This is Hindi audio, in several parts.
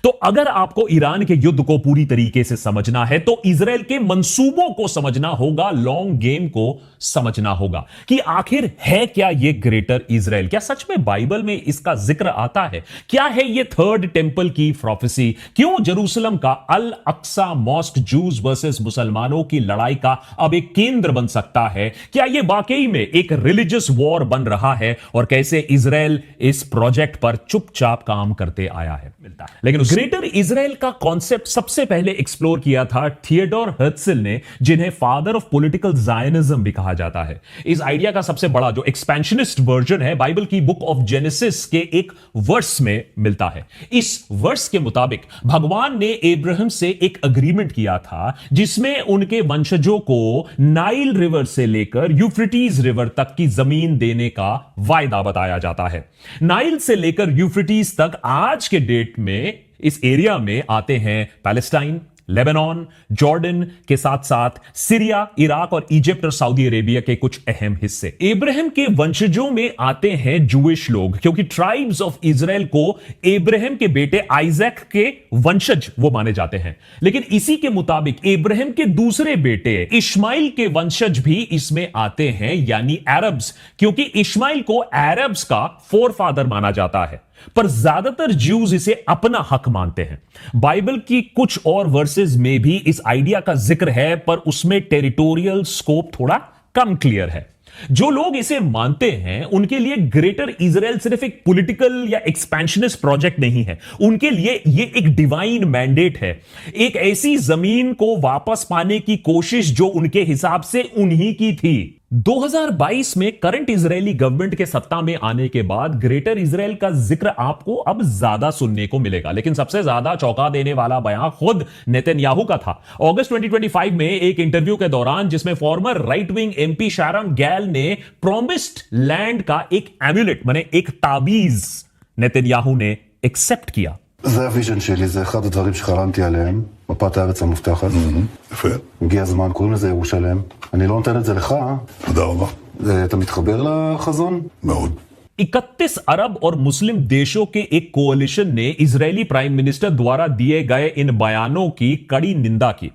तो अगर आपको ईरान के युद्ध को पूरी तरीके से समझना है तो इजराइल के मंसूबों को समझना होगा, लॉन्ग गेम को समझना होगा कि आखिर है क्या ये ग्रेटर इजराइल। क्या सच में बाइबल में इसका जिक्र आता है? क्या है ये थर्ड टेंपल की प्रोफेसी? क्यों जेरूसलम का अल अक्सा मॉस्क जूस वर्सेस मुसलमानों की लड़ाई का अब एक केंद्र बन सकता है? क्या ये वाकई में एक रिलीजियस वॉर बन रहा है? और कैसे इजराइल इस प्रोजेक्ट पर चुपचाप काम करते आया है मिलता है। लेकिन ग्रेटर इजराइल का कॉन्सेप्ट सबसे पहले एक्सप्लोर किया था थियोडोर हर्त्ज़ल ने, जिन्हें फादर ऑफ पॉलिटिकल ज़ायनिज्म भी कहा जाता है। इस आइडिया का सबसे बड़ा जो एक्सपेंशनिस्ट वर्जन है बाइबल की बुक ऑफ जेनेसिस के एक वर्स में मिलता है। इस वर्स के मुताबिक भगवान ने अब्राहम से एक अग्रीमेंट किया था जिसमें उनके वंशजों को नाइल रिवर से लेकर यूफ्रेटिस रिवर तक की जमीन देने का वायदा बताया जाता है। नाइल से लेकर यूफ्रेटिस तक आज के डेट में इस एरिया में आते हैं पैलेस्टाइन, लेबनान, जॉर्डन के साथ साथ सीरिया, इराक और इजिप्ट और सऊदी अरेबिया के कुछ अहम हिस्से। इब्राहिम के वंशजों में आते हैं जूइश लोग, क्योंकि ट्राइब्स ऑफ इजराइल को इब्राहिम के बेटे आइजैक के वंशज वो माने जाते हैं। लेकिन इसी के मुताबिक इब्राहिम के दूसरे बेटे इश्माइल के वंशज भी इसमें आते हैं, यानी अरब्स, क्योंकि इश्माइल को अरब्स का फोरफादर माना जाता है। पर ज्यादातर ज्यूज इसे अपना हक मानते हैं। बाइबल की कुछ और वर्सेस में भी इस आइडिया का जिक्र है, पर उसमें टेरिटोरियल स्कोप थोड़ा कम क्लियर है। जो लोग इसे मानते हैं उनके लिए ग्रेटर इजराइल सिर्फ एक पॉलिटिकल या एक्सपेंशनिस्ट प्रोजेक्ट नहीं है, उनके लिए यह एक डिवाइन मैंडेट है, एक ऐसी जमीन को वापस पाने की कोशिश जो उनके हिसाब से उन्हीं की थी। 2022 में करंट इजरायली गवर्नमेंट के सत्ता में आने के बाद ग्रेटर इजराइल का जिक्र आपको अब ज्यादा सुनने को मिलेगा, लेकिन सबसे ज्यादा चौंका देने वाला बयान खुद नेतन्याहू का था। अगस्त 2025 में एक इंटरव्यू के दौरान जिसमें फॉर्मर राइट विंग एमपी शारन गैल ने प्रॉमिस्ड लैंड का एक एम्यूलेट माने एक ताबीज नेतन्याहू ने एक्सेप्ट किया। זה הוויז'ן שלי, זה אחד הדברים שחלמתי עליהם, מפת הארץ המובטחת. יפה. הגיע הזמן, קוראים לזה ירושלם. אני לא נותן את זה לך. תודה רבה. אתה מתחבר לחזון? מאוד. 31 अरब और मुस्लिम देशों के एक कोalition ने इजरायली प्राइम मिनिस्टर द्वारा दिए गए इन बयानों की कड़ी निंदा की।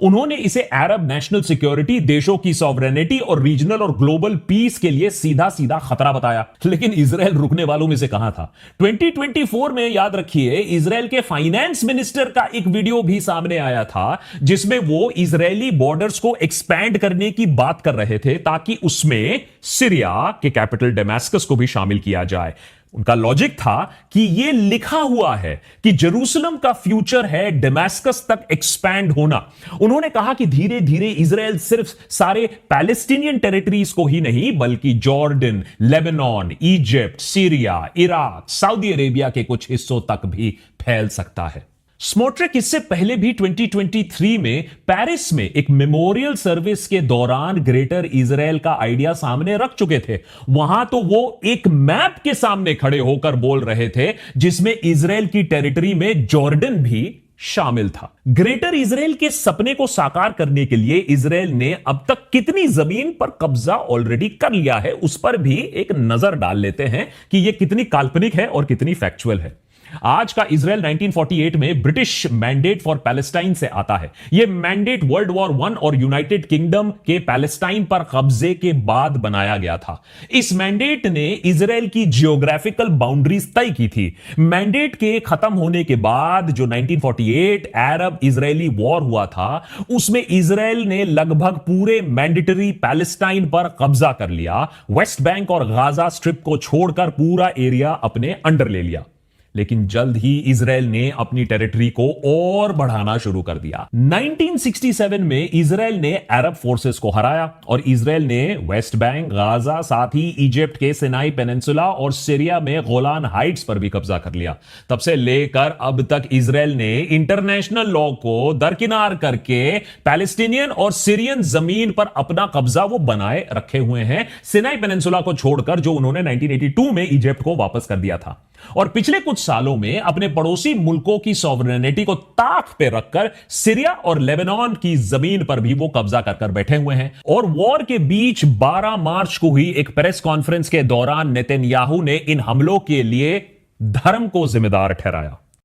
उन्होंने इसे अरब नेशनल सिक्योरिटी, देशों की सॉवरेनिटी और रीजनल और ग्लोबल पीस के लिए सीधा सीधा खतरा बताया। लेकिन इजराइल रुकने वालों में से कहां था। 2024 में याद रखिए इजराइल के फाइनेंस मिनिस्टर का एक वीडियो भी सामने आया था जिसमें वो इजरायली बॉर्डर्स को एक्सपैंड करने की बात कर रहे थे ताकि उसमें सीरिया के कैपिटल डेमास्कस को भी शामिल किया जाए। उनका लॉजिक था कि यह लिखा हुआ है कि जेरूसलम का फ्यूचर है डेमास्कस तक एक्सपैंड होना। उन्होंने कहा कि धीरे धीरे इजराइल सिर्फ सारे पैलेस्टीनियन टेरिटरीज को ही नहीं बल्कि Jordan, Lebanon, Egypt, Syria, Iraq, Saudi Arabia के कुछ हिस्सों तक भी फैल सकता है। स्मोट्रिक इससे पहले भी 2023 में पेरिस में एक मेमोरियल सर्विस के दौरान ग्रेटर इजराइल का आइडिया सामने रख चुके थे। वहां तो वो एक मैप के सामने खड़े होकर बोल रहे थे जिसमें इजराइल की टेरिटरी में जॉर्डन भी शामिल था। ग्रेटर इजराइल के सपने को साकार करने के लिए इजराइल ने अब तक कितनी जमीन पर कब्जा ऑलरेडी कर लिया है उस पर भी एक नजर डाल लेते हैं कि यह कितनी काल्पनिक है और कितनी फैक्चुअल है। आज का इजराइल 1948 में ब्रिटिश मैंडेट फॉर पैलेस्टाइन से आता है। यह मैंडेट वर्ल्ड वॉर 1 और यूनाइटेड किंगडम के पैलेस्टाइन पर कब्जे के बाद बनाया गया था। इस मैंडेट ने इजराइल की जियोग्राफिकल बाउंड्रीज तय की थी। मैंडेट के खत्म होने के बाद जो 1948 अरब इजरायली वॉर हुआ था उसमें इजराइल ने लगभग पूरे मैंडेटरी पैलेस्टाइन पर कब्जा कर लिया। वेस्ट बैंक और गाजा स्ट्रिप को छोड़कर पूरा एरिया अपने अंडर ले लिया। लेकिन जल्द ही इजराइल ने अपनी टेरिटरी को और बढ़ाना शुरू कर दिया। 1967 में इजराइल ने अरब फोर्सेस को हराया और इजराइल ने वेस्ट बैंक, गाजा, साथ ही इजिप्ट के सिनाई पेनिनसुला और सीरिया में गोलान हाइट्स पर भी कब्जा कर लिया। तब से लेकर अब तक इजराइल ने इंटरनेशनल लॉ को दरकिनार करके पैलेस्टीनियन और सीरियन जमीन पर अपना कब्जा वो बनाए रखे हुए हैं, सिनाई पेनिनसुला को छोड़कर जो उन्होंने 1982 में इजिप्ट को वापस कर दिया था। और पिछले कुछ सालों में अपने पड़ोसी मुल्कों की सॉवरेनिटी को ताक पे रखकर सीरिया और लेबनान की जमीन पर भी वो कब्जा कर बैठे हुए हैं। और वॉर के बीच 12 मार्च को हुई एक प्रेस कॉन्फ्रेंस के दौरान नेतन्याहू ने इन हमलों के लिए धर्म को जिम्मेदार ठहराया।